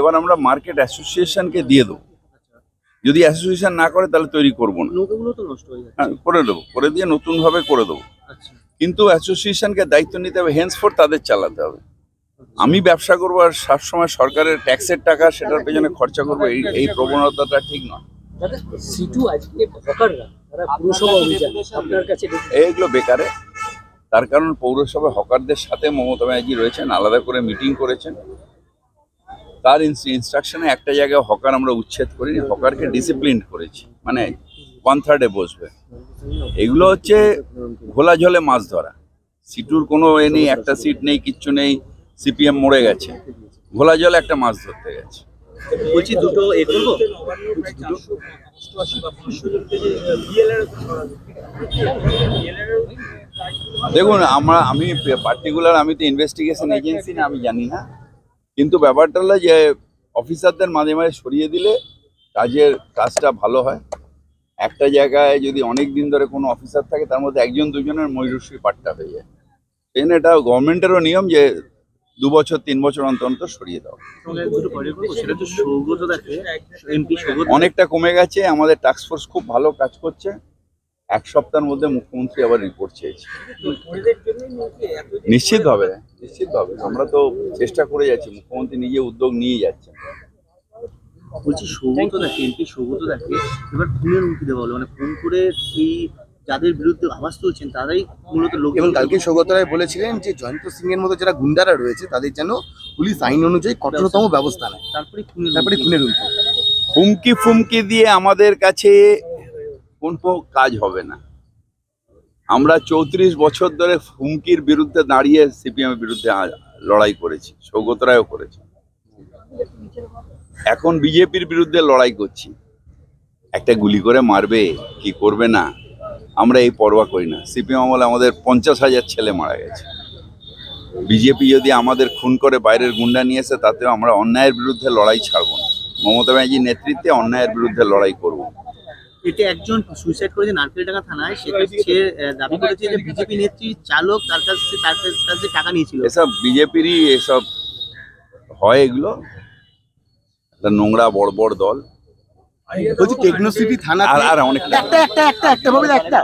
এবার আমরা মার্কেট অ্যাসোসিয়েশনকে দিয়ে দেবো। যদি অ্যাসোসিয়েশন না করে তাহলে তৈরি করবো না, করে দেবো, করে দিয়ে নতুন ভাবে করে দেবো। কিন্তু অ্যাসোসিয়েশনকে দায়িত্ব নিতে হবে, হেন্সফোর্থ তাদের চালাতে হবে। আমি ব্যবসা করবো আর সবসময় সরকারের ট্যাক্সের টাকা সেটার পেছনে খরচা করবো, এই প্রবণতাটা ঠিক নয়। এইগুলো বেকারে, তার কারণ পৌরসভা হকারদের সাথে মমতা ব্যানার্জি রয়েছেন, আলাদা করে মিটিং করেছেন। তার ইনস্ট্রাকশনে একটা জায়গায় হকার আমরা উচ্ছেদ করিনি, হকারকে ডিসিপ্লিন করেছি, মানে 1/3 বসবে। এগুলো হচ্ছে ঘোলা জলে মাছ ধরা। সিটুর কোনো এ নেই, একটা সিট নেই, কিচ্ছু নেই, সিপিএম মরে গেছে, ঘোলা জলে একটা মাছ ধরতে গেছে। বলছি দুটো এ করবো, দেখুন আমি পার্টিকুলার, আমি তো ইনভেস্টিগেশন এজেন্সি না, আমি জানি না। কিন্তু ব্যাপারটা হলো যে অফিসারদের মাঝে মাঝে সরিয়ে দিলে কাজটা ভালো হয়। একটা জায়গায় যদি অনেক দিন ধরে কোনো অফিসার থাকে তার মধ্যে একজন দুজনের ময়ূরশ্রী পাট্টা হয়ে যায়। এই জন্য এটা গভর্নমেন্টেরও নিয়ম যে 2 বছর 3 বছর অন্তর অন্তর সরিয়ে দাও। অনেকটা কমে গেছে, আমাদের টাস্ক ফোর্স খুব ভালো কাজ করছে। 1 সপ্তাহের মধ্যে মুখ্যমন্ত্রী আবার রিপোর্ট চেয়েছে। নিশ্চিতভাবে আমরা তো চেষ্টা করে যাচ্ছি, মুখ্যমন্ত্রী নিজে উদ্যোগ নিয়ে যাচ্ছেন। বলছি সৌগত দেখে, এমপি সৌগত দেখে এবার খুনের মুখে দেওয়া হলো, মানে ফোন করে এই যাদের বিরুদ্ধে আওয়াজ তুলছেন তারাই মূলত লোক। এবং কালকে সৌগত রায় বলেছিলেন যে জয়ন্ত সিং এর মতো যারা গুন্ডারা রয়েছে তাদের যেন পুলিশ আইন অনুযায়ী কঠোরতম ব্যবস্থা নেয়, তারপরে খুনের হুমকি দিয়ে আমাদের কাছে কোনো কাজ হবে না। আমরা 34 বছর ধরে হুমকির বিরুদ্ধে দাঁড়িয়ে সিপিএম এর বিরুদ্ধে লড়াই করেছি, সৌগত রায়ও করেছে। এখন বিজেপির বিরুদ্ধে লড়াই করছি। একটা গুলি করে মারবে কি করবে না, আমরা এই পরোয়া করি না। সিপিএম আমলে আমাদের 50,000 ছেলে মারা গেছে। বিজেপি যদি আমাদের খুন করে বাইরের গুন্ডা নিয়ে এসে, তাতেও আমরা অন্যায়ের বিরুদ্ধে লড়াই ছাড়বো না। মমতা ব্যানার্জির নেতৃত্বে অন্যায়ের বিরুদ্ধে লড়াই করব। এটা একজন সুইসাইড করেছে নারকেলডাঙ্গা থানায়, সে দাবি করেছে যে বিজেপি নেত্রী চালক তার কাছে টাকা নিয়েছিল। এসব বিজেপিরই এসব হয়, এগুলো একটা নোংরা বড় বড় দল। বলছি টেকনোসিটি থানা আর অনেকটা একটা